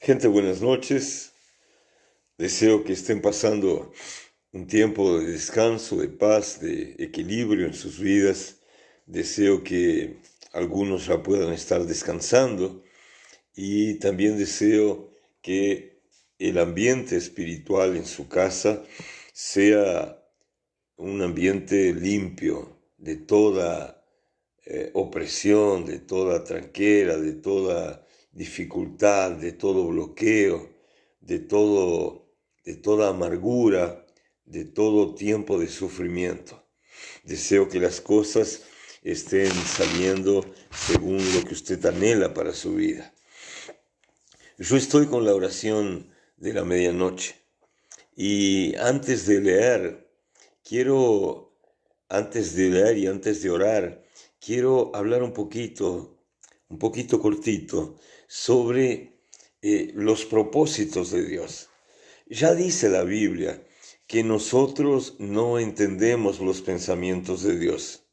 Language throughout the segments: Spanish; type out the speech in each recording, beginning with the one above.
Gente, buenas noches. Deseo que estén pasando un tiempo de descanso, de paz, de equilibrio en sus vidas. Deseo que algunos ya puedan estar descansando y también deseo que el ambiente espiritual en su casa sea un ambiente limpio de toda opresión, de toda tranquera, de toda dificultad, de todo bloqueo, de todo, de toda amargura, de todo tiempo de sufrimiento. Deseo que las cosas estén saliendo según lo que usted anhela para su vida. Yo estoy con la oración de la medianoche y quiero, antes de leer y antes de orar, quiero hablar un poquito cortito, sobre los propósitos de Dios. Ya dice la Biblia que nosotros no entendemos los pensamientos de Dios,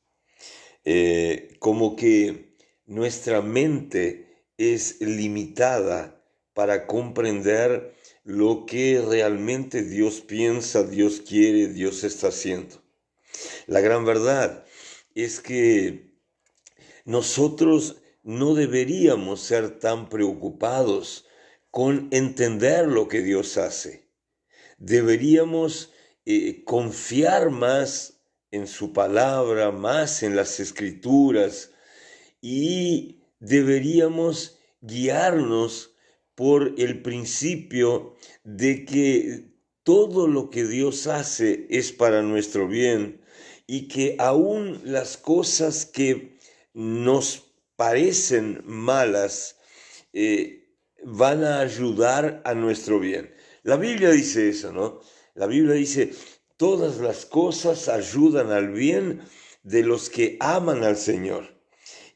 como que nuestra mente es limitada para comprender lo que realmente Dios piensa, Dios quiere, Dios está haciendo. La gran verdad es que nosotros no deberíamos ser tan preocupados con entender lo que Dios hace. Deberíamos confiar más en su palabra, más en las escrituras, y deberíamos guiarnos por el principio de que todo lo que Dios hace es para nuestro bien y que aún las cosas que nos parecen malas van a ayudar a nuestro bien. La Biblia dice eso, ¿no? La Biblia dice, todas las cosas ayudan al bien de los que aman al Señor.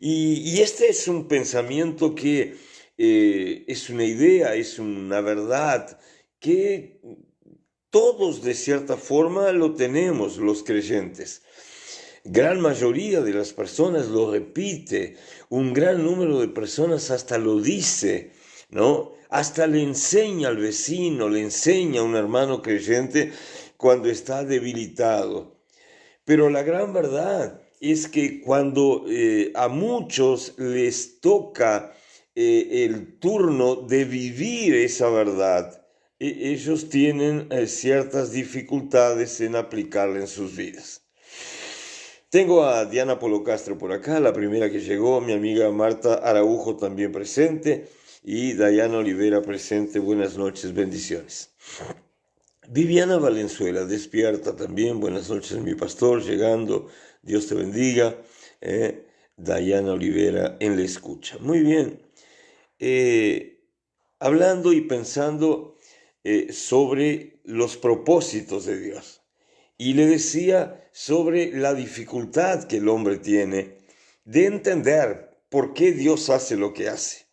Y este es un pensamiento que es una idea, es una verdad que todos de cierta forma lo tenemos, los creyentes. Gran mayoría de las personas lo repite, un gran número de personas hasta lo dice, ¿no? Hasta le enseña al vecino, le enseña a un hermano creyente cuando está debilitado. Pero la gran verdad es que cuando a muchos les toca el turno de vivir esa verdad, ellos tienen ciertas dificultades en aplicarla en sus vidas. Tengo a Diana Polo Castro por acá, la primera que llegó, mi amiga Marta Araujo también presente y Dayana Olivera presente. Buenas noches, bendiciones. Viviana Valenzuela, despierta también. Buenas noches, mi pastor, llegando. Dios te bendiga. Dayana Olivera en la escucha. Muy bien. Hablando y pensando sobre los propósitos de Dios. Y le decía sobre la dificultad que el hombre tiene de entender por qué Dios hace lo que hace.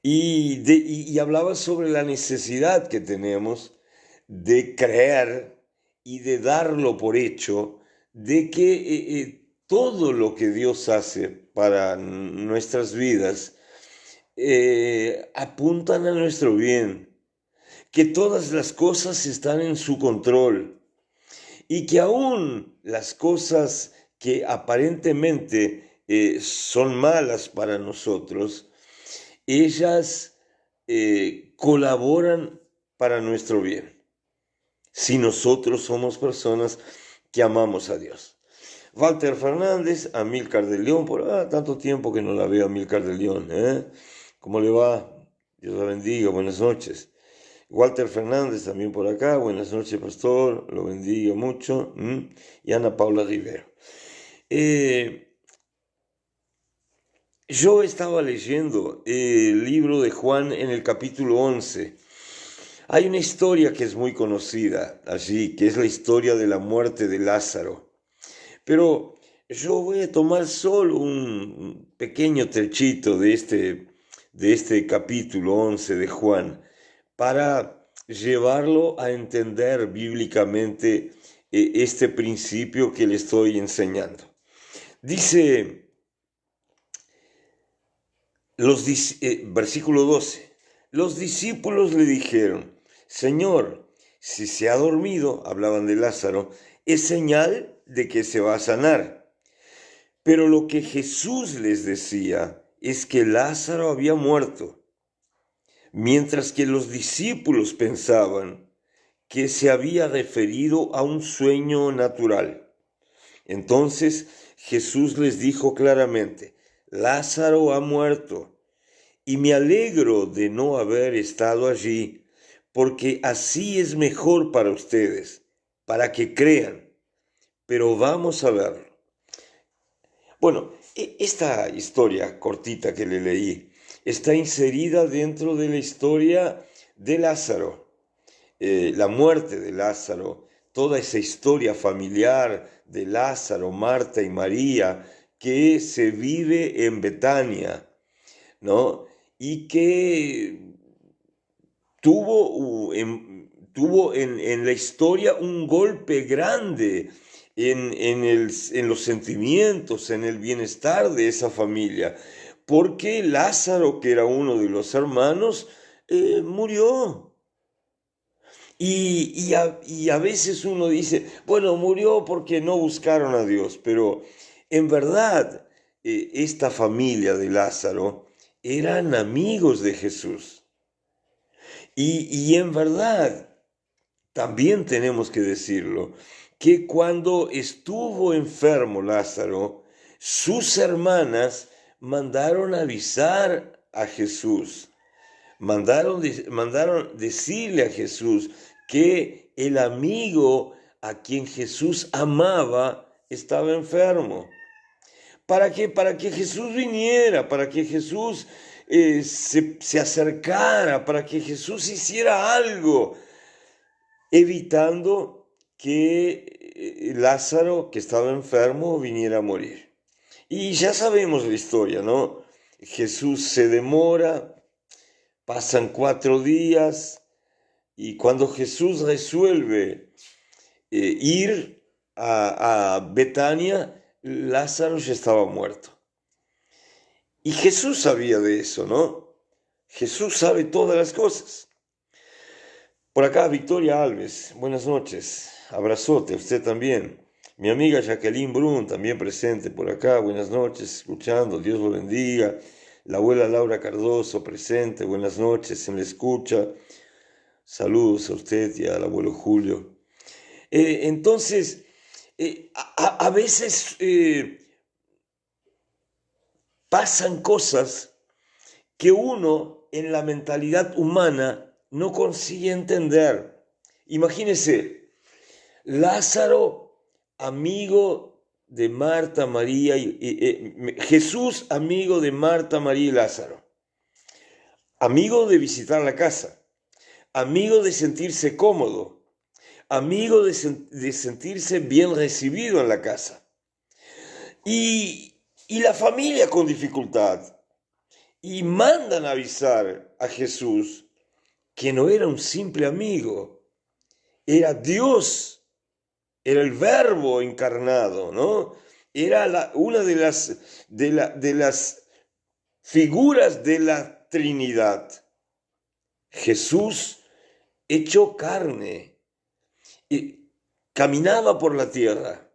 Y hablaba sobre la necesidad que tenemos de creer y de darlo por hecho de que todo lo que Dios hace para nuestras vidas apuntan a nuestro bien, que todas las cosas están en su control y que aún las cosas que aparentemente son malas para nosotros, ellas colaboran para nuestro bien, si nosotros somos personas que amamos a Dios. Walter Fernández, Amílcar de León, por tanto tiempo que no la veo, Amílcar de León, ¿eh? ¿Cómo le va? Dios la bendiga, buenas noches. Walter Fernández también por acá, buenas noches pastor, lo bendiga mucho. Y Ana Paula Rivero. Yo estaba leyendo el libro de Juan en el capítulo 11. Hay una historia que es muy conocida allí, que es la historia de la muerte de Lázaro. Pero yo voy a tomar solo un pequeño trechito de este capítulo 11 de Juan para llevarlo a entender bíblicamente este principio que le estoy enseñando. Dice versículo 12, los discípulos le dijeron: Señor, si se ha dormido, hablaban de Lázaro, es señal de que se va a sanar. Pero lo que Jesús les decía es que Lázaro había muerto, mientras que los discípulos pensaban que se había referido a un sueño natural. Entonces Jesús les dijo claramente: Lázaro ha muerto, y me alegro de no haber estado allí, porque así es mejor para ustedes, para que crean. Pero vamos a verlo. Bueno, esta historia cortita que le leí está inserida dentro de la historia de Lázaro. La muerte de Lázaro, toda esa historia familiar de Lázaro, Marta y María que se vive en Betania, ¿no? Y que tuvo en la historia un golpe grande en los sentimientos, en el bienestar de esa familia, porque Lázaro, que era uno de los hermanos, murió. Y a veces uno dice, bueno, murió porque no buscaron a Dios, pero en verdad esta familia de Lázaro eran amigos de Jesús. Y en verdad, también tenemos que decirlo, que cuando estuvo enfermo Lázaro, sus hermanas mandaron avisar a Jesús, mandaron decirle a Jesús que el amigo a quien Jesús amaba estaba enfermo. ¿Para qué? Para que Jesús viniera, para que Jesús se acercara, para que Jesús hiciera algo, evitando que Lázaro, que estaba enfermo, viniera a morir. Y ya sabemos la historia, ¿no? Jesús se demora, pasan 4 días, y cuando Jesús resuelve ir a Betania, Lázaro ya estaba muerto. Y Jesús sabía de eso, ¿no? Jesús sabe todas las cosas. Por acá, Victoria Alves, buenas noches. Abrazote, usted también. Mi amiga Jacqueline Brun, también presente por acá, buenas noches, escuchando, Dios lo bendiga. La abuela Laura Cardoso, presente, buenas noches, se me escucha. Saludos a usted y al abuelo Julio. Entonces, a veces pasan cosas que uno en la mentalidad humana no consigue entender. Imagínese, Lázaro, amigo de Marta, María, Jesús, amigo de Marta, María y Lázaro, amigo de visitar la casa, amigo de sentirse cómodo, amigo de sentirse bien recibido en la casa. Y la familia con dificultad. Y mandan a avisar a Jesús que no era un simple amigo, era Dios, era el Verbo encarnado, ¿no? Era una de las figuras de la Trinidad. Jesús hecho carne, caminaba por la tierra.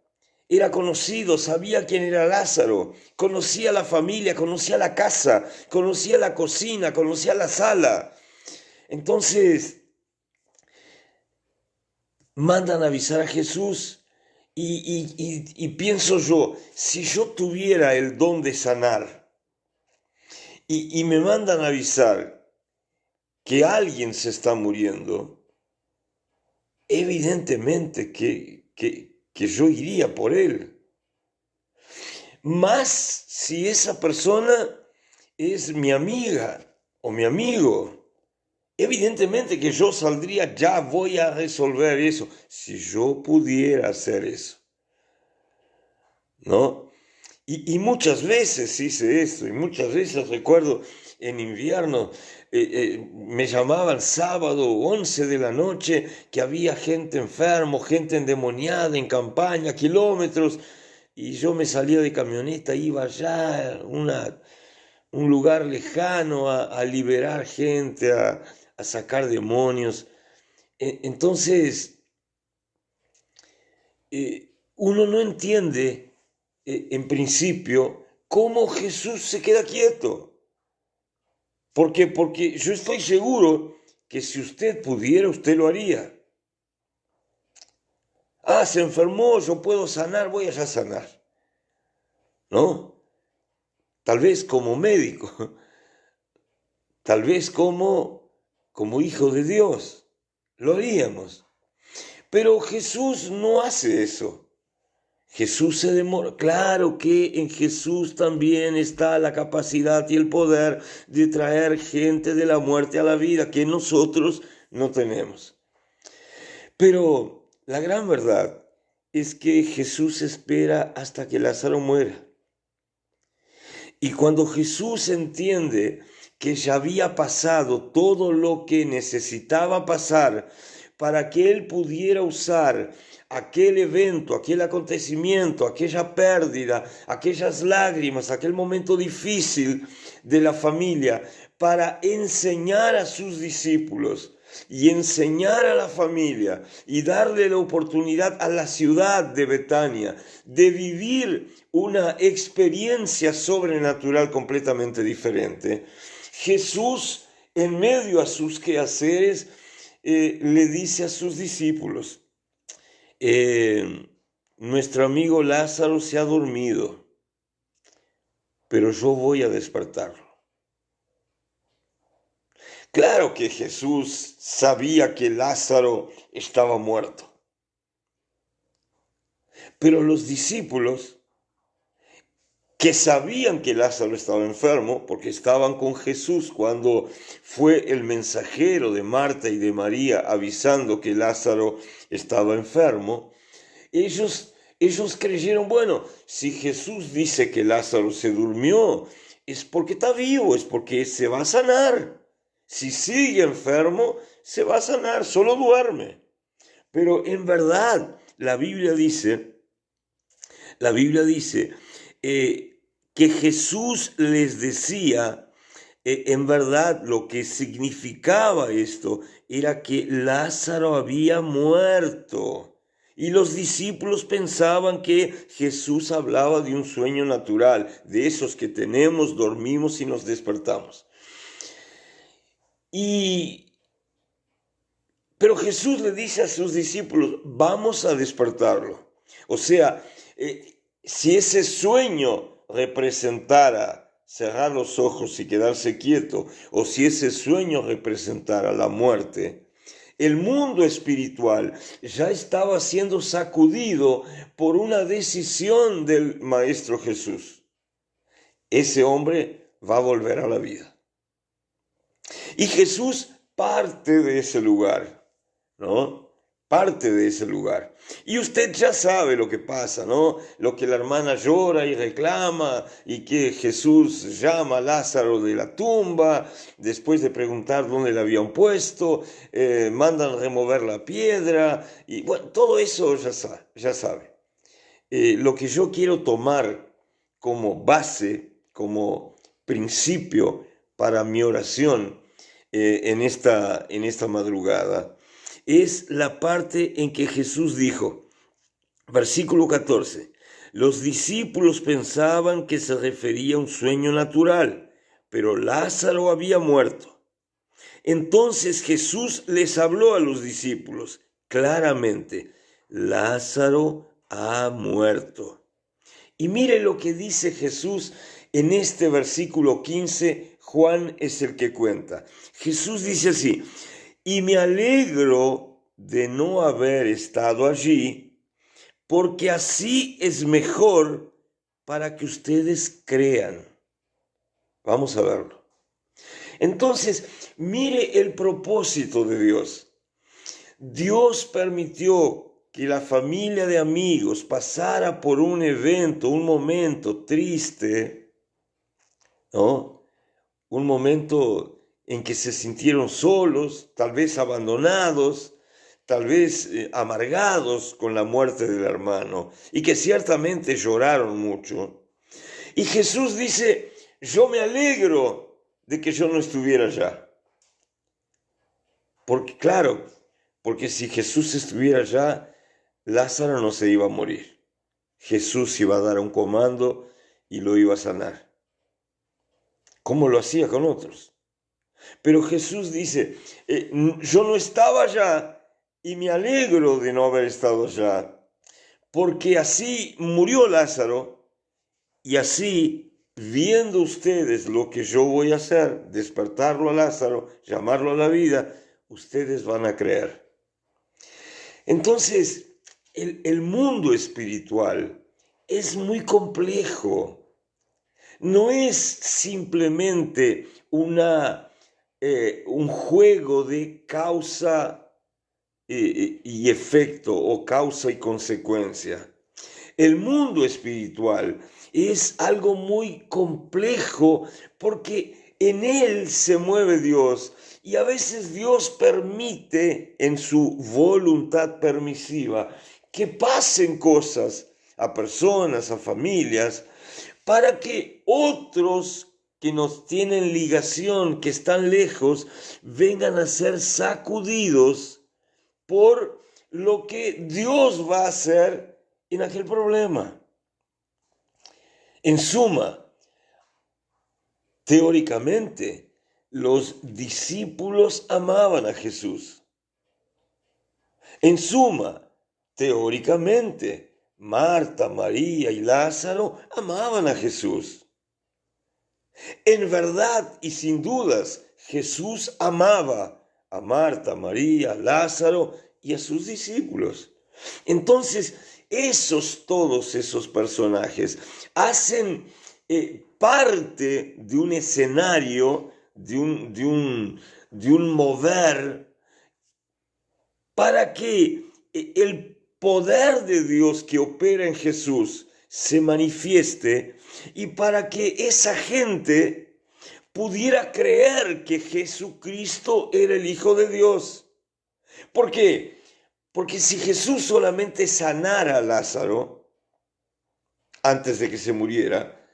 Era conocido, sabía quién era Lázaro, conocía la familia, conocía la casa, conocía la cocina, conocía la sala. Entonces, mandan a avisar a Jesús y pienso yo, si yo tuviera el don de sanar y me mandan a avisar que alguien se está muriendo, evidentemente que yo iría por él. Más si esa persona es mi amiga o mi amigo. Evidentemente que yo saldría, ya voy a resolver eso, si yo pudiera hacer eso, ¿no? Y muchas veces hice esto, y muchas veces recuerdo en invierno, me llamaban sábado 11 de la noche, que había gente enfermo, gente endemoniada en campaña, kilómetros, y yo me salía de camioneta, iba allá, una un lugar lejano a liberar gente, a sacar demonios. Entonces, uno no entiende en principio cómo Jesús se queda quieto. Porque yo estoy seguro que si usted pudiera, usted lo haría. Ah, se enfermó, yo puedo sanar, voy a sanar. ¿No? Tal vez como médico, tal vez como hijo de Dios, lo haríamos. Pero Jesús no hace eso. Jesús se demora. Claro que en Jesús también está la capacidad y el poder de traer gente de la muerte a la vida que nosotros no tenemos. Pero la gran verdad es que Jesús espera hasta que Lázaro muera. Y cuando Jesús entiende que ya había pasado todo lo que necesitaba pasar para que él pudiera usar aquel evento, aquel acontecimiento, aquella pérdida, aquellas lágrimas, aquel momento difícil de la familia, para enseñar a sus discípulos y enseñar a la familia y darle la oportunidad a la ciudad de Betania de vivir una experiencia sobrenatural completamente diferente. Jesús, en medio a sus quehaceres, le dice a sus discípulos, nuestro amigo Lázaro se ha dormido, pero yo voy a despertarlo. Claro que Jesús sabía que Lázaro estaba muerto, pero los discípulos, que sabían que Lázaro estaba enfermo, porque estaban con Jesús cuando fue el mensajero de Marta y de María avisando que Lázaro estaba enfermo, ellos creyeron, bueno, si Jesús dice que Lázaro se durmió, es porque está vivo, es porque se va a sanar. Si sigue enfermo, se va a sanar, solo duerme. Pero en verdad, la Biblia dice que Jesús les decía, en verdad lo que significaba esto era que Lázaro había muerto. Y los discípulos pensaban que Jesús hablaba de un sueño natural, de esos que tenemos, dormimos y nos despertamos. Pero Jesús le dice a sus discípulos, vamos a despertarlo. O sea, si ese sueño representara cerrar los ojos y quedarse quieto, o si ese sueño representara la muerte, el mundo espiritual ya estaba siendo sacudido por una decisión del Maestro Jesús. Ese hombre va a volver a la vida. Y Jesús parte de ese lugar, ¿no? Parte de ese lugar. Y usted ya sabe lo que pasa, ¿no? Lo que la hermana llora y reclama y que Jesús llama a Lázaro de la tumba, después de preguntar dónde le habían puesto, mandan remover la piedra y bueno, todo eso ya sabe. Lo que yo quiero tomar como base, como principio para mi oración en esta madrugada, es la parte en que Jesús dijo, versículo 14, los discípulos pensaban que se refería a un sueño natural, pero Lázaro había muerto. Entonces Jesús les habló a los discípulos claramente, Lázaro ha muerto. Y mire lo que dice Jesús en este versículo 15, Juan es el que cuenta. Jesús dice así, y me alegro de no haber estado allí, porque así es mejor para que ustedes crean. Vamos a verlo. Entonces, mire el propósito de Dios. Dios permitió que la familia de amigos pasara por un evento, un momento triste, ¿no? Un momento en que se sintieron solos, tal vez abandonados, tal vez amargados con la muerte del hermano, y que ciertamente lloraron mucho. Y Jesús dice, yo me alegro de que yo no estuviera allá. Porque claro, porque si Jesús estuviera allá, Lázaro no se iba a morir. Jesús iba a dar un comando y lo iba a sanar, como lo hacía con otros. Pero Jesús dice, yo no estaba allá y me alegro de no haber estado allá, porque así murió Lázaro y así, viendo ustedes lo que yo voy a hacer, despertarlo a Lázaro, llamarlo a la vida, ustedes van a creer. Entonces, el mundo espiritual es muy complejo. No es simplemente un juego de causa y efecto o causa y consecuencia. El mundo espiritual es algo muy complejo porque en él se mueve Dios y a veces Dios permite en su voluntad permisiva que pasen cosas a personas, a familias, para que otros que nos tienen ligación, que están lejos, vengan a ser sacudidos por lo que Dios va a hacer en aquel problema. En suma, teóricamente, los discípulos amaban a Jesús. En suma, teóricamente, Marta, María y Lázaro amaban a Jesús. En verdad y sin dudas, Jesús amaba a Marta, María, Lázaro y a sus discípulos. Entonces, todos esos personajes hacen parte de un escenario, de un mover, para que el poder de Dios que opera en Jesús se manifieste y para que esa gente pudiera creer que Jesucristo era el Hijo de Dios. ¿Por qué? Porque si Jesús solamente sanara a Lázaro antes de que se muriera,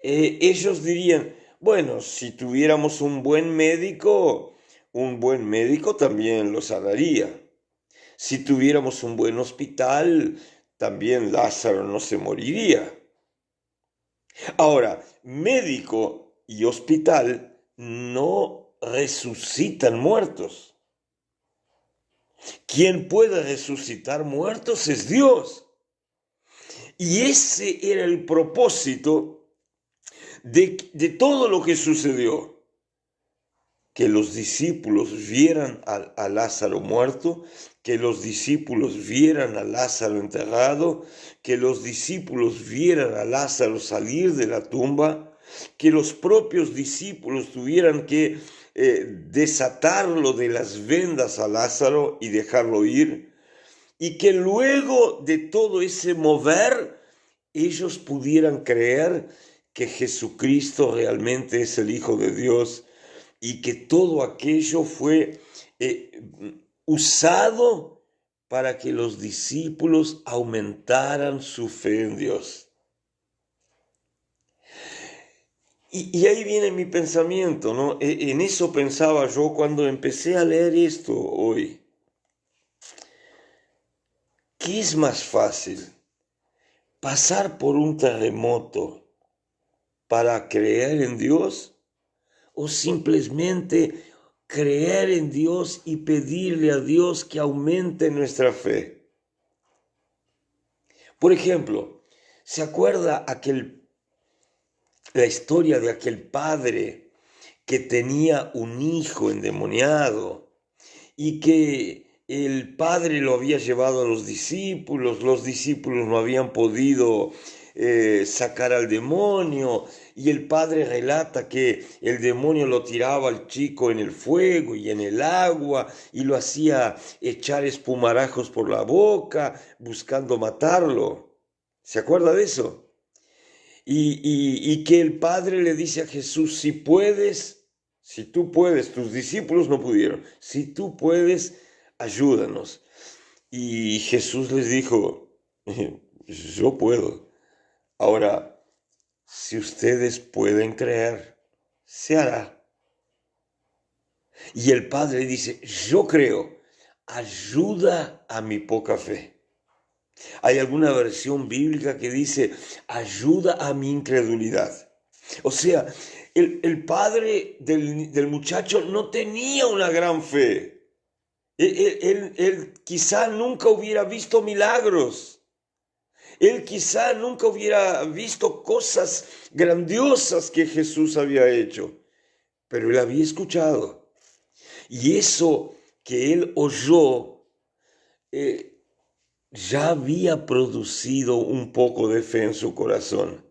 ellos dirían, bueno, si tuviéramos un buen médico también lo sanaría. Si tuviéramos un buen hospital, también Lázaro no se moriría. Ahora, médico y hospital no resucitan muertos. Quien puede resucitar muertos es Dios. Y ese era el propósito de todo lo que sucedió. Que los discípulos vieran a Lázaro muerto, que los discípulos vieran a Lázaro enterrado, que los discípulos vieran a Lázaro salir de la tumba, que los propios discípulos tuvieran que desatarlo de las vendas a Lázaro y dejarlo ir, y que luego de todo ese mover, ellos pudieran creer que Jesucristo realmente es el Hijo de Dios y que todo aquello fue usado para que los discípulos aumentaran su fe en Dios. Y ahí viene mi pensamiento, ¿no? En eso pensaba yo cuando empecé a leer esto hoy. ¿Qué es más fácil? ¿Pasar por un terremoto para creer en Dios? ¿O simplemente creer en Dios y pedirle a Dios que aumente nuestra fe? Por ejemplo, ¿se acuerda la historia de aquel padre que tenía un hijo endemoniado y que el padre lo había llevado a los discípulos no habían podido sacar al demonio, y el padre relata que el demonio lo tiraba al chico en el fuego y en el agua y lo hacía echar espumarajos por la boca buscando matarlo? ¿Se acuerda de eso? Y que el padre le dice a Jesús, si tú puedes, tus discípulos no pudieron, si tú puedes, ayúdanos. Y Jesús les dijo, yo puedo. Ahora, si ustedes pueden creer, se hará. Y el Padre dice, yo creo, ayuda a mi poca fe. Hay alguna versión bíblica que dice, ayuda a mi incredulidad. O sea, el padre del muchacho no tenía una gran fe. Él quizá nunca hubiera visto milagros. Él quizá nunca hubiera visto cosas grandiosas que Jesús había hecho. Pero él había escuchado. Y eso que él oyó ya había producido un poco de fe en su corazón.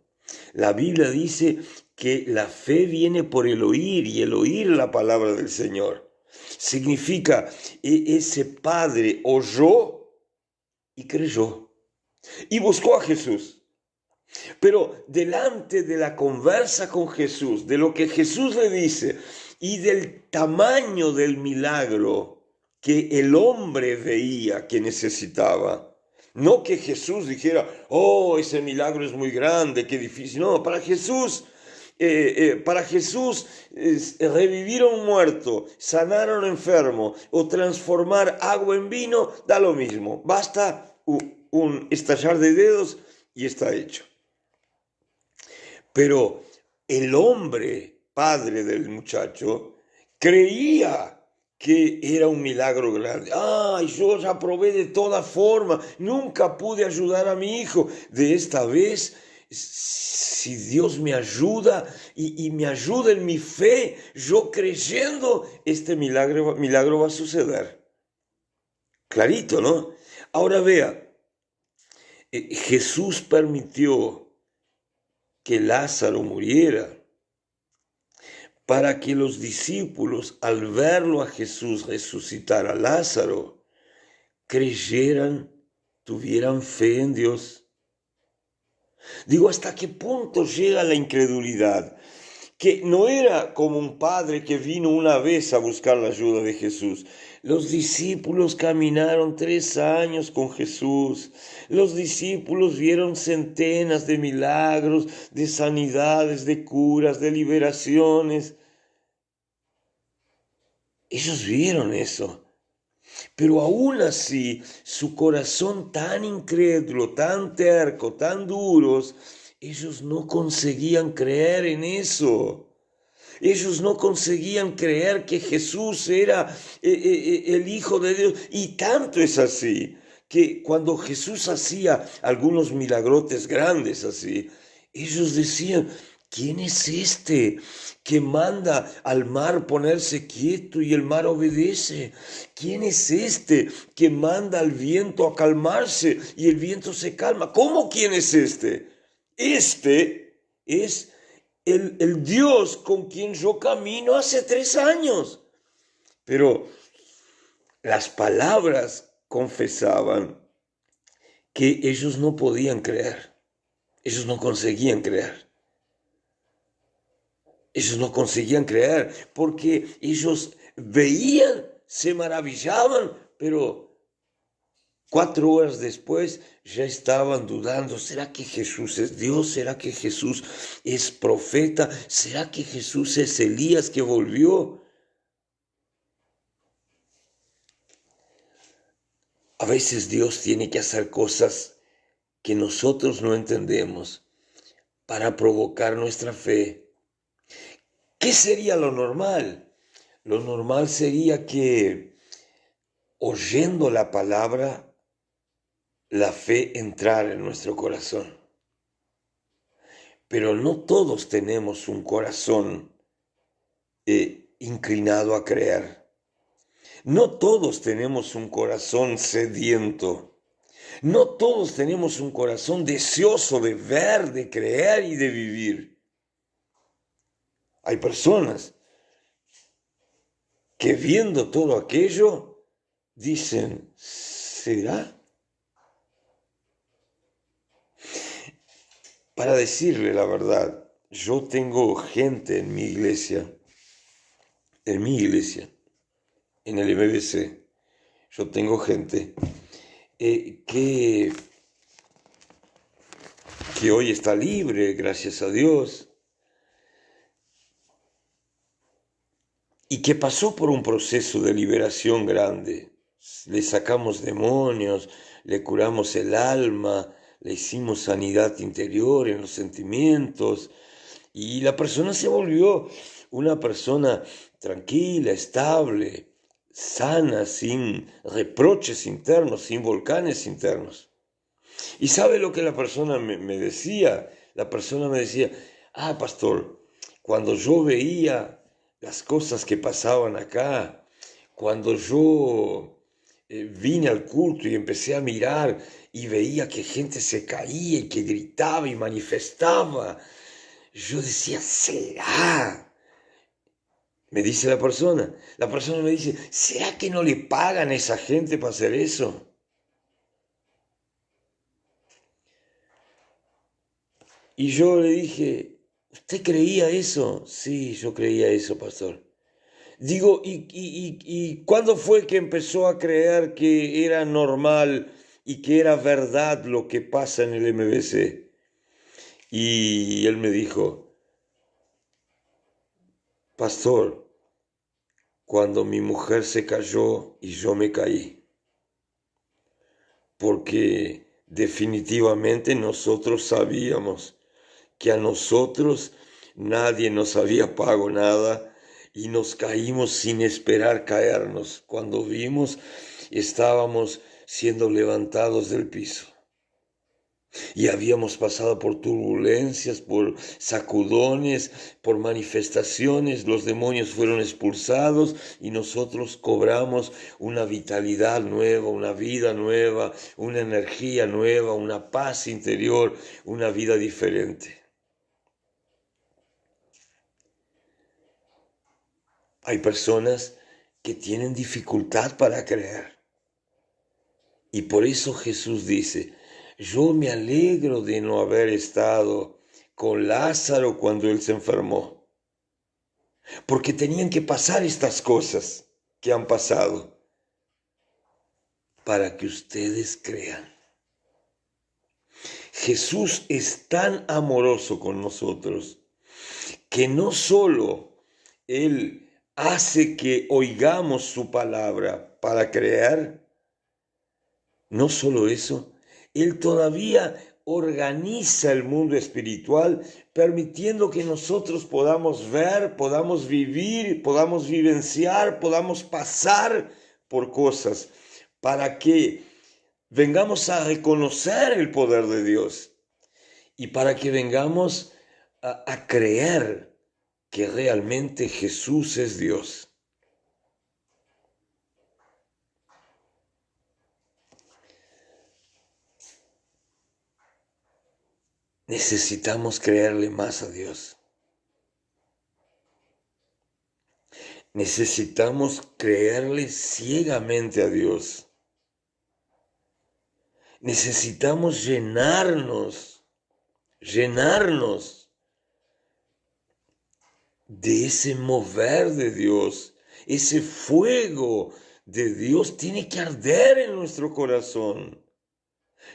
La Biblia dice que la fe viene por el oír y el oír la palabra del Señor. Significa, ese padre oyó y creyó y buscó a Jesús. Pero delante de la conversa con Jesús, de lo que Jesús le dice y del tamaño del milagro que el hombre veía que necesitaba, no que Jesús dijera, oh, ese milagro es muy grande, qué difícil. No, para Jesús, revivir a un muerto, sanar a un enfermo o transformar agua en vino, da lo mismo. Basta un estallar de dedos y está hecho. Pero el hombre, padre del muchacho, creía que era un milagro grande. Ay, yo ya probé de toda forma, nunca pude ayudar a mi hijo. De esta vez, si Dios me ayuda y me ayuda en mi fe, yo creyendo, este milagro va a suceder. Clarito, ¿no? Ahora vea, Jesús permitió que Lázaro muriera para que los discípulos, al verlo a Jesús resucitar a Lázaro, creyeran, tuvieran fe en Dios. Digo, ¿hasta qué punto llega la incredulidad? Que no era como un padre que vino una vez a buscar la ayuda de Jesús. Los discípulos caminaron 3 años con Jesús. Los discípulos vieron centenas de milagros, de sanidades, de curas, de liberaciones. Ellos vieron eso. Pero aún así, su corazón tan incrédulo, tan terco, tan duros, ellos no conseguían creer en eso. Ellos no conseguían creer que Jesús era el Hijo de Dios. Y tanto es así que cuando Jesús hacía algunos milagrotes grandes así, ellos decían, ¿quién es este que manda al mar ponerse quieto y el mar obedece? ¿Quién es este que manda al viento a calmarse y el viento se calma? ¿Cómo quién es este? Este es el Dios con quien yo camino hace 3 años. Pero las palabras confesaban que ellos no podían creer. Ellos no conseguían creer. Ellos no conseguían creer porque ellos veían, se maravillaban, pero 4 horas después ya estaban dudando, ¿será que Jesús es Dios? ¿Será que Jesús es profeta? ¿Será que Jesús es Elías que volvió? A veces Dios tiene que hacer cosas que nosotros no entendemos para provocar nuestra fe. ¿Qué sería lo normal? Lo normal sería que, oyendo la palabra, la fe entrara en nuestro corazón. Pero no todos tenemos un corazón inclinado a creer. No todos tenemos un corazón sediento. No todos tenemos un corazón deseoso de ver, de creer y de vivir. Hay personas que viendo todo aquello dicen, ¿será? Para decirle la verdad, yo tengo gente en mi iglesia, en el MBC, yo tengo gente que que hoy está libre, gracias a Dios, y que pasó por un proceso de liberación grande. Le sacamos demonios, le curamos el alma, le hicimos sanidad interior en los sentimientos, y la persona se volvió una persona tranquila, estable, sana, sin reproches internos, sin volcanes internos. ¿Y sabe lo que la persona me decía? La persona me decía, pastor, cuando yo veía las cosas que pasaban acá, cuando yo vine al culto y empecé a mirar y veía que gente se caía y que gritaba y manifestaba, yo decía, ¿será? Me dice la persona me dice, ¿será que no le pagan a esa gente para hacer eso? Y yo le dije, ¿usted creía eso? Sí, yo creía eso, pastor. Digo, ¿y cuándo fue que empezó a creer que era normal y que era verdad lo que pasa en el MBC? Y él me dijo, pastor, cuando mi mujer se cayó y yo me caí, porque definitivamente nosotros sabíamos que a nosotros nadie nos había pago nada y nos caímos sin esperar caernos. Cuando vimos, estábamos siendo levantados del piso. Y habíamos pasado por turbulencias, por sacudones, por manifestaciones, los demonios fueron expulsados y nosotros cobramos una vitalidad nueva, una vida nueva, una energía nueva, una paz interior, una vida diferente. Hay personas que tienen dificultad para creer. Y por eso Jesús dice, yo me alegro de no haber estado con Lázaro cuando él se enfermó. Porque tenían que pasar estas cosas que han pasado para que ustedes crean. Jesús es tan amoroso con nosotros que no solo Él hace que oigamos su palabra para creer, no solo eso, Él todavía organiza el mundo espiritual permitiendo que nosotros podamos ver, podamos vivir, podamos vivenciar, podamos pasar por cosas para que vengamos a reconocer el poder de Dios y para que vengamos a creer que realmente Jesús es Dios. Necesitamos creerle más a Dios. Necesitamos creerle ciegamente a Dios. Necesitamos llenarnos de ese mover de Dios. Ese fuego de Dios tiene que arder en nuestro corazón.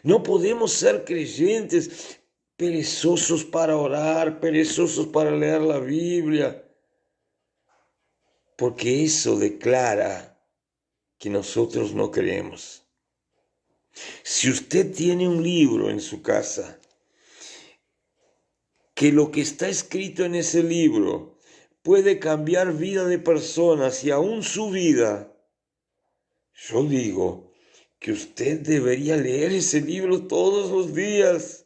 No podemos ser creyentes perezosos para orar, perezosos para leer la Biblia, porque eso declara que nosotros no creemos. Si usted tiene un libro en su casa, que lo que está escrito en ese libro puede cambiar vida de personas y aún su vida, yo digo que usted debería leer ese libro todos los días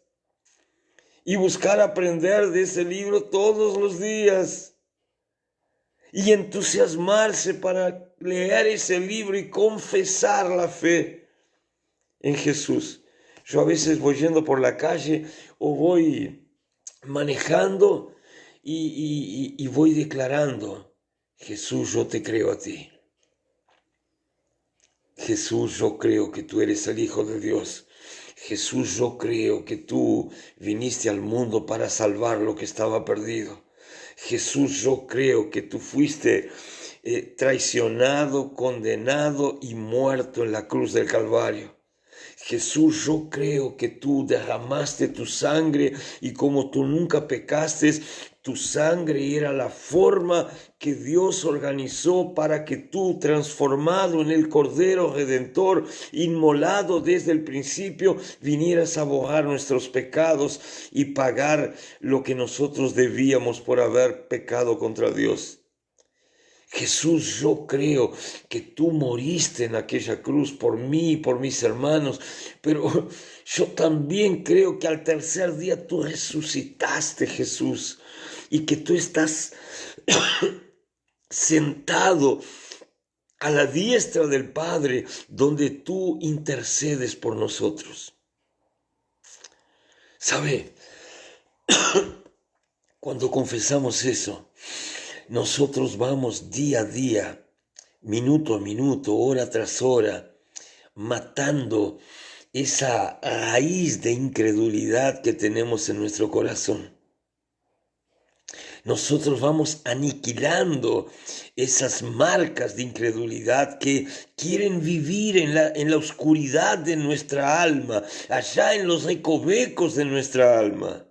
y buscar aprender de ese libro todos los días y entusiasmarse para leer ese libro y confesar la fe en Jesús. Yo a veces voy yendo por la calle o voy manejando y voy declarando, Jesús, yo te creo a ti. Jesús, yo creo que tú eres el Hijo de Dios. Jesús, yo creo que tú viniste al mundo para salvar lo que estaba perdido. Jesús, yo creo que tú fuiste traicionado, condenado y muerto en la cruz del Calvario. Jesús, yo creo que tú derramaste tu sangre y como tú nunca pecaste, tu sangre era la forma que Dios organizó para que tú, transformado en el Cordero Redentor, inmolado desde el principio, vinieras a borrar nuestros pecados y pagar lo que nosotros debíamos por haber pecado contra Dios. Jesús, yo creo que tú moriste en aquella cruz por mí y por mis hermanos, pero yo también creo que al tercer día tú resucitaste, Jesús, y que tú estás sentado a la diestra del Padre, donde tú intercedes por nosotros. ¿Sabe? Cuando confesamos eso, nosotros vamos día a día, minuto a minuto, hora tras hora, matando esa raíz de incredulidad que tenemos en nuestro corazón. Nosotros vamos aniquilando esas marcas de incredulidad que quieren vivir en la oscuridad de nuestra alma, allá en los recovecos de nuestra alma.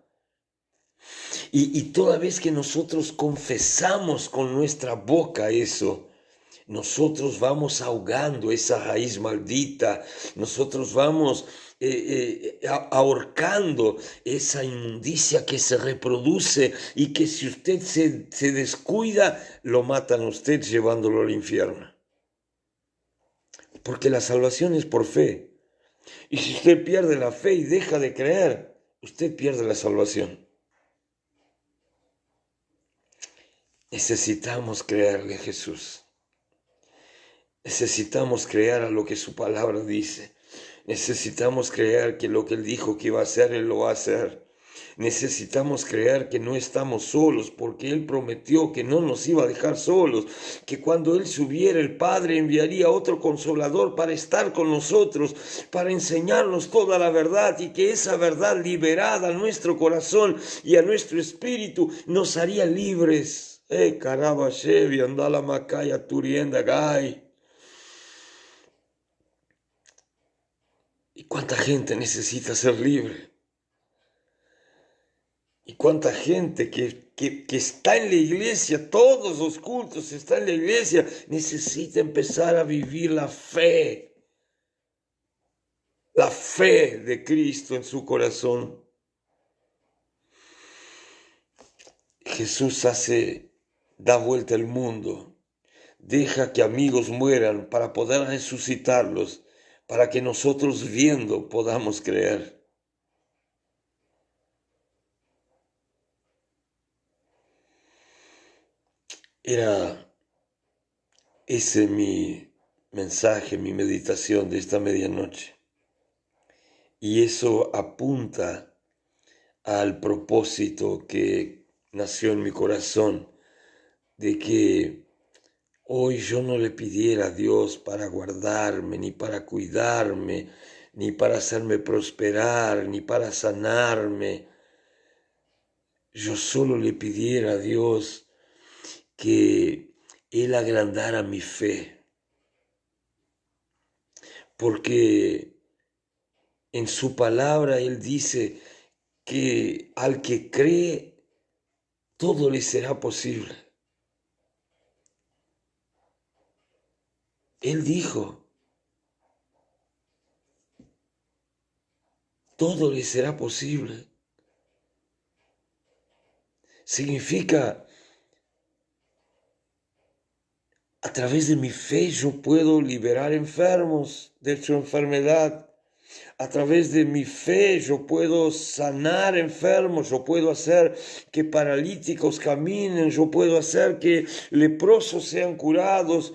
Y toda vez que nosotros confesamos con nuestra boca eso, nosotros vamos ahogando esa raíz maldita, nosotros vamos ahorcando esa inmundicia que se reproduce y que si usted se descuida, lo matan a usted llevándolo al infierno. Porque la salvación es por fe. Y si usted pierde la fe y deja de creer, usted pierde la salvación. Necesitamos creerle a Jesús. Necesitamos creer a lo que su palabra dice. Necesitamos creer que lo que Él dijo que iba a hacer, Él lo va a hacer. Necesitamos creer que no estamos solos, porque Él prometió que no nos iba a dejar solos, que cuando Él subiera, el Padre enviaría otro consolador para estar con nosotros, para enseñarnos toda la verdad, y que esa verdad liberada a nuestro corazón y a nuestro espíritu nos haría libres. Carabashevi, andala macaya turienda gai. ¿Y cuánta gente necesita ser libre? ¿Y cuánta gente que está en la iglesia, todos los cultos está en la iglesia, necesita empezar a vivir la fe de Cristo en su corazón? Jesús da vuelta al mundo, deja que amigos mueran para poder resucitarlos, para que nosotros viendo podamos creer. Era ese mi mensaje, mi meditación de esta medianoche. Y eso apunta al propósito que nació en mi corazón, de que hoy yo no le pidiera a Dios para guardarme, ni para cuidarme, ni para hacerme prosperar, ni para sanarme. Yo solo le pidiera a Dios que Él agrandara mi fe, porque en su palabra Él dice que al que cree, todo le será posible. Él dijo, todo le será posible. Significa, a través de mi fe yo puedo liberar enfermos de su enfermedad. A través de mi fe yo puedo sanar enfermos, yo puedo hacer que paralíticos caminen, yo puedo hacer que leprosos sean curados,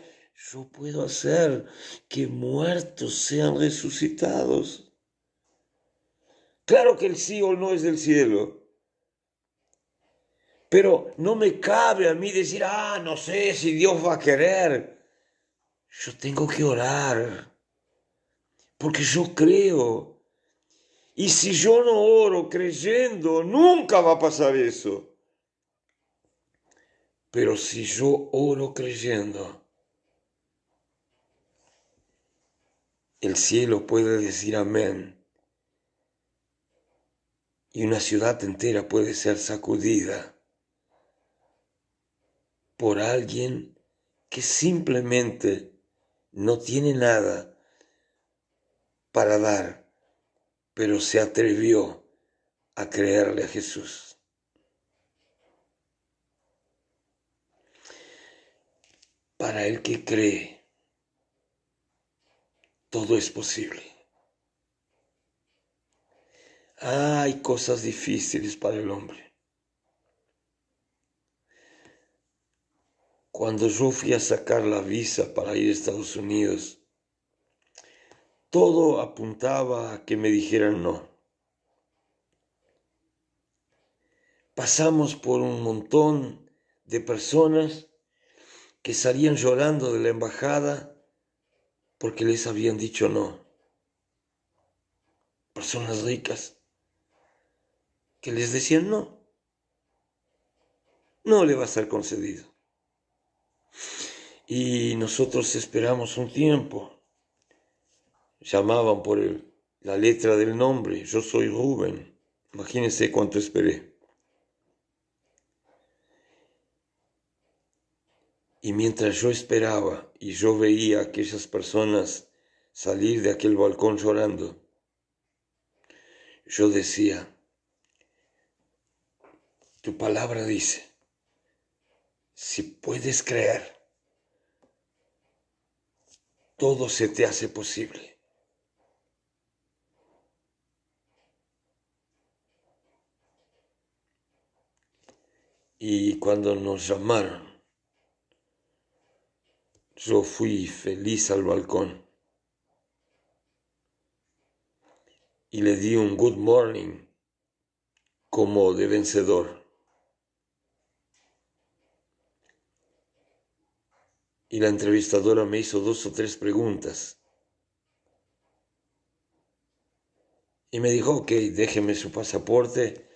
yo puedo hacer que muertos sean resucitados. Claro que el sí o no es del cielo, pero no me cabe a mí decir, no sé si Dios va a querer. Yo tengo que orar, porque yo creo. Y si yo no oro creyendo, nunca va a pasar eso. Pero si yo oro creyendo, el cielo puede decir amén y una ciudad entera puede ser sacudida por alguien que simplemente no tiene nada para dar, pero se atrevió a creerle a Jesús. Para el que cree, todo es posible. Hay cosas difíciles para el hombre. Cuando yo fui a sacar la visa para ir a Estados Unidos, todo apuntaba a que me dijeran no. Pasamos por un montón de personas que salían llorando de la embajada porque les habían dicho no. Personas ricas que les decían no, no le va a ser concedido. Y nosotros esperamos un tiempo. Llamaban por la letra del nombre. Yo soy Rubén. Imagínense cuánto esperé. Y mientras yo esperaba y yo veía a aquellas personas salir de aquel balcón llorando, yo decía, tu palabra dice, si puedes creer, todo se te hace posible. Y cuando nos llamaron, yo fui feliz al balcón y le di un good morning como de vencedor. Y la entrevistadora me hizo 2 o 3 preguntas. Y me dijo, ok, déjeme su pasaporte.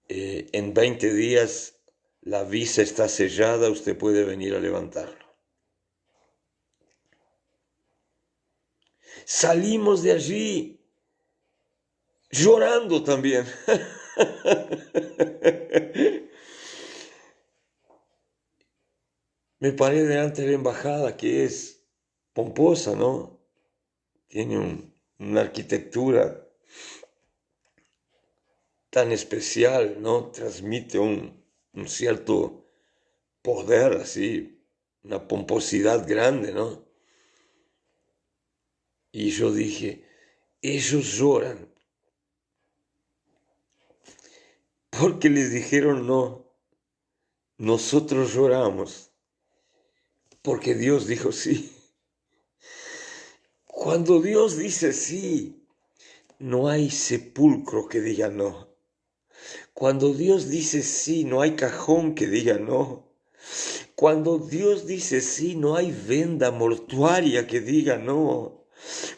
En 20 días la visa está sellada, usted puede venir a levantarlo. Salimos de allí llorando también. Me paré delante de la embajada, que es pomposa, ¿no? Tiene una arquitectura tan especial, ¿no? Transmite un cierto poder, así, una pomposidad grande, ¿no? Y yo dije, ellos lloran porque les dijeron no. Nosotros lloramos porque Dios dijo sí. Cuando Dios dice sí, no hay sepulcro que diga no. Cuando Dios dice sí, no hay cajón que diga no. Cuando Dios dice sí, no hay venda mortuaria que diga no.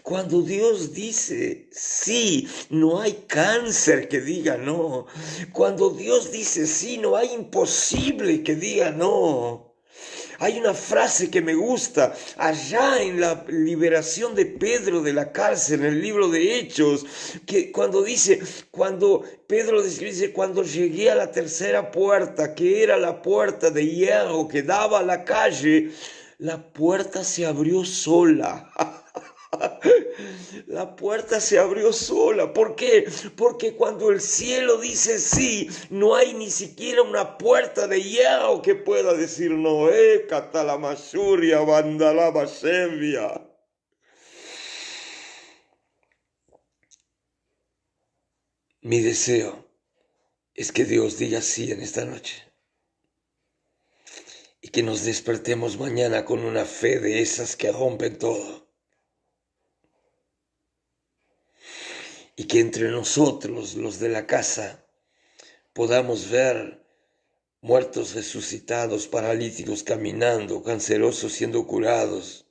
Cuando Dios dice sí, no hay cáncer que diga no. Cuando Dios dice sí, no hay imposible que diga no. Hay una frase que me gusta allá en la liberación de Pedro de la cárcel, en el libro de Hechos, que cuando Pedro dice, cuando llegué a la tercera puerta, que era la puerta de hierro que daba a la calle, la puerta se abrió sola. La puerta se abrió sola. ¿Por qué? Porque cuando el cielo dice sí, no hay ni siquiera una puerta de hierro que pueda decir no. Catalamasuria, bandalaba sevia. Mi deseo es que Dios diga sí en esta noche. Y que nos despertemos mañana con una fe de esas que rompen todo. Y que entre nosotros, los de la casa, podamos ver muertos resucitados, paralíticos caminando, cancerosos siendo curados,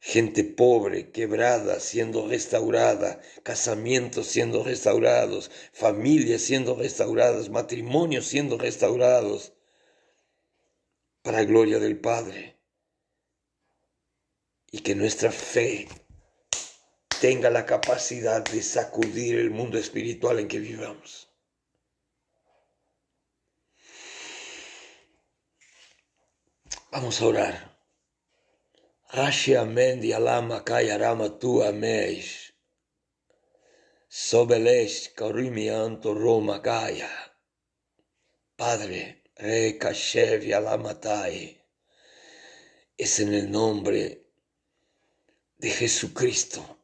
gente pobre, quebrada, siendo restaurada, casamientos siendo restaurados, familias siendo restauradas, matrimonios siendo restaurados, para gloria del Padre. Y que nuestra fe tenga la capacidad de sacudir el mundo espiritual en que vivamos. Vamos a orar. Rashi amen di alama kaya rama tu ameish. Sobelesh karimianto Roma kaya. Padre, re kashev alamatai. Es en el nombre de Jesucristo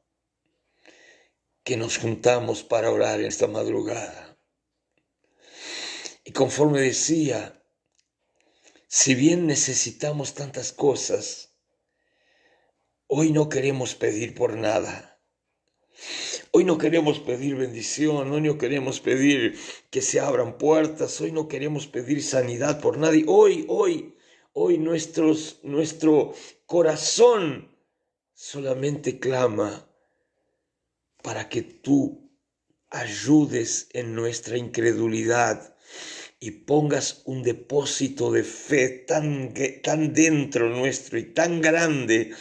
que nos juntamos para orar en esta madrugada. Y conforme decía, si bien necesitamos tantas cosas, hoy no queremos pedir por nada. Hoy no queremos pedir bendición, hoy no queremos pedir que se abran puertas, hoy no queremos pedir sanidad por nadie. Hoy nuestro corazón solamente clama para que tú ayudes en nuestra incredulidad y pongas un depósito de fe tan dentro nuestro y tan grande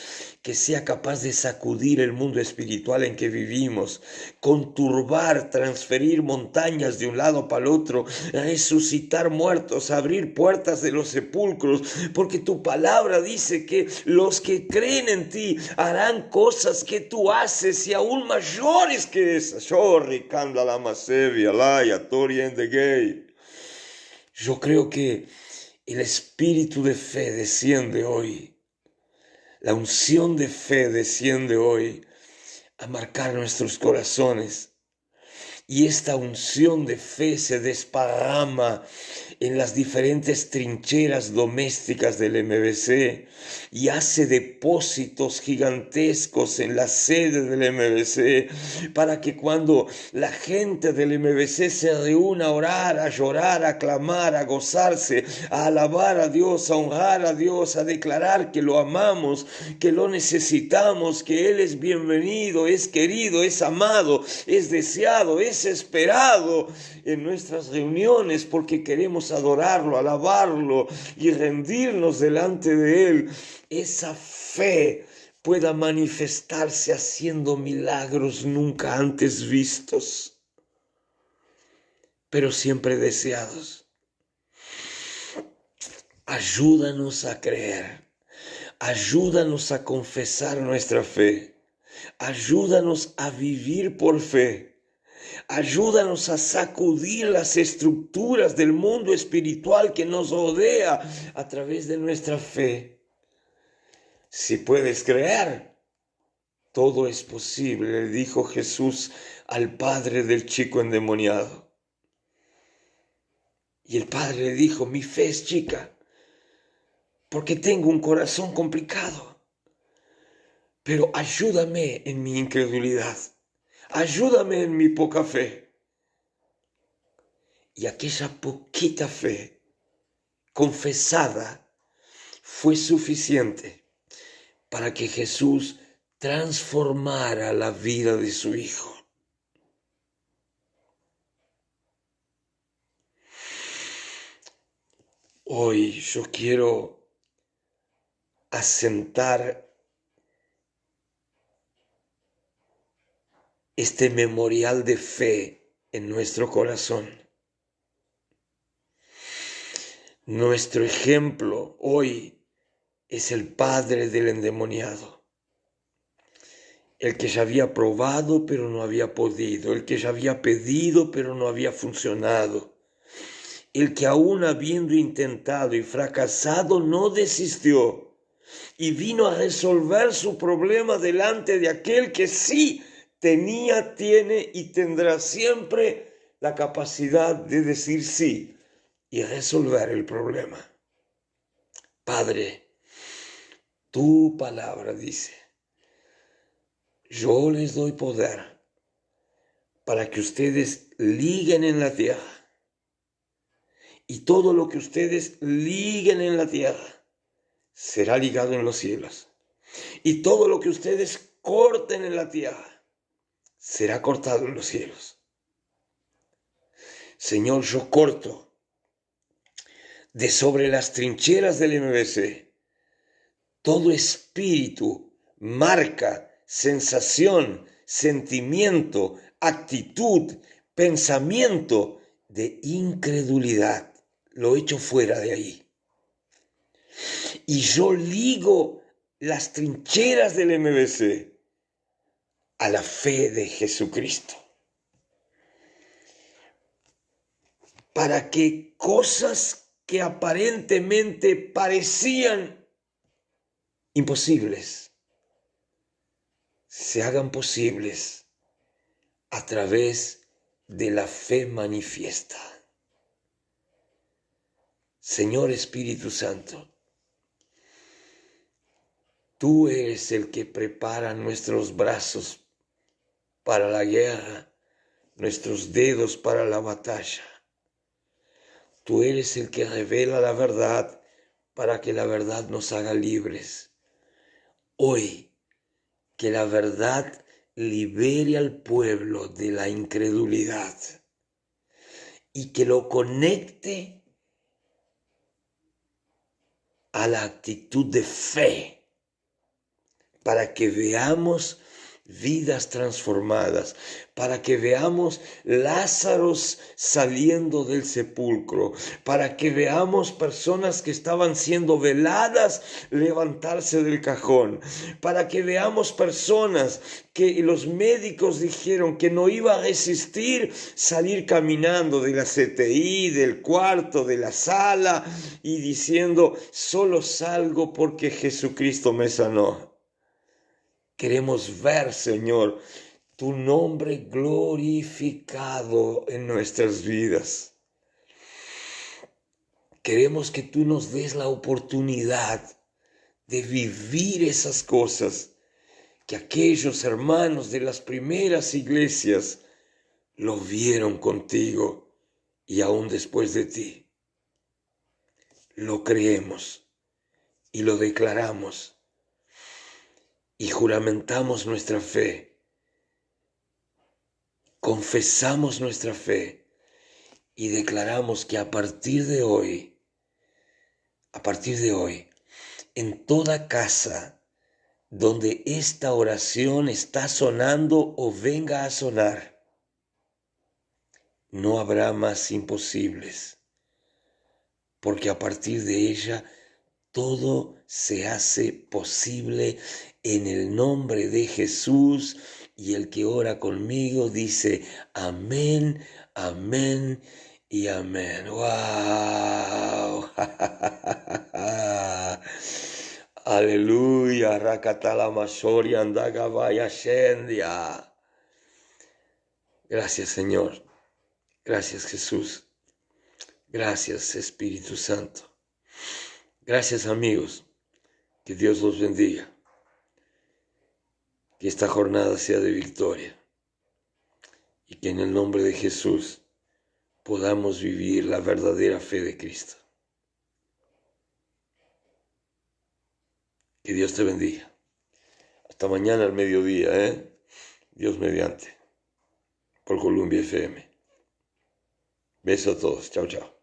que sea capaz de sacudir el mundo espiritual en que vivimos, conturbar, transferir montañas de un lado para el otro, resucitar muertos, abrir puertas de los sepulcros, porque tu palabra dice que los que creen en ti harán cosas que tú haces y aún mayores que esas. Yo creo que el espíritu de fe desciende hoy. La unción de fe desciende hoy a marcar nuestros corazones. Y esta unción de fe se desparrama en las diferentes trincheras domésticas del MBC y hace depósitos gigantescos en la sede del MBC para que cuando la gente del MBC se reúna a orar, a llorar, a clamar, a gozarse, a alabar a Dios, a honrar a Dios, a declarar que lo amamos, que lo necesitamos, que Él es bienvenido, es querido, es amado, es deseado, es esperado en nuestras reuniones porque queremos adorarlo, alabarlo y rendirnos delante de Él. Esa fe pueda manifestarse haciendo milagros nunca antes vistos, pero siempre deseados. Ayúdanos a creer, ayúdanos a confesar nuestra fe, ayúdanos a vivir por fe. Ayúdanos a sacudir las estructuras del mundo espiritual que nos rodea a través de nuestra fe. Si puedes creer, todo es posible, le dijo Jesús al padre del chico endemoniado. Y el padre le dijo, mi fe es chica, porque tengo un corazón complicado, pero ayúdame en mi incredulidad. Ayúdame en mi poca fe. Y aquella poquita fe confesada fue suficiente para que Jesús transformara la vida de su hijo. Hoy yo quiero asentar este memorial de fe en nuestro corazón. Nuestro ejemplo hoy es el padre del endemoniado, el que ya había probado pero no había podido, el que ya había pedido pero no había funcionado, el que aún habiendo intentado y fracasado no desistió y vino a resolver su problema delante de aquel que sí tenía, tiene y tendrá siempre la capacidad de decir sí y resolver el problema. Padre, tu palabra dice, yo les doy poder para que ustedes liguen en la tierra y todo lo que ustedes liguen en la tierra será ligado en los cielos y todo lo que ustedes corten en la tierra será cortado en los cielos. Señor, yo corto de sobre las trincheras del MBC todo espíritu, marca, sensación, sentimiento, actitud, pensamiento de incredulidad. Lo echo fuera de ahí. Y yo ligo las trincheras del MBC a la fe de Jesucristo. Para que cosas que aparentemente parecían imposibles se hagan posibles a través de la fe manifiesta. Señor Espíritu Santo, tú eres el que prepara nuestros brazos para la guerra, nuestros dedos para la batalla. Tú eres el que revela la verdad para que la verdad nos haga libres. Hoy, que la verdad libere al pueblo de la incredulidad y que lo conecte a la actitud de fe para que veamos vidas transformadas, para que veamos Lázaros saliendo del sepulcro, para que veamos personas que estaban siendo veladas levantarse del cajón, para que veamos personas que los médicos dijeron que no iba a resistir salir caminando de la CTI, del cuarto, de la sala y diciendo, solo salgo porque Jesucristo me sanó. Queremos ver, Señor, tu nombre glorificado en nuestras vidas. Queremos que tú nos des la oportunidad de vivir esas cosas que aquellos hermanos de las primeras iglesias lo vieron contigo y aún después de ti. Lo creemos y lo declaramos. Y juramentamos nuestra fe, confesamos nuestra fe y declaramos que a partir de hoy, en toda casa donde esta oración está sonando o venga a sonar, no habrá más imposibles, porque a partir de ella todo se hace posible en el nombre de Jesús, y el que ora conmigo dice amén, amén y amén. ¡Wow! Aleluya, Rakatala Masori Andagabaya Shendia. Gracias, Señor. Gracias, Jesús. Gracias, Espíritu Santo. Gracias, amigos. Que Dios los bendiga. Que esta jornada sea de victoria y que en el nombre de Jesús podamos vivir la verdadera fe de Cristo. Que Dios te bendiga. Hasta mañana al mediodía, Dios mediante, por Columbia FM. Beso a todos. Chao, chao.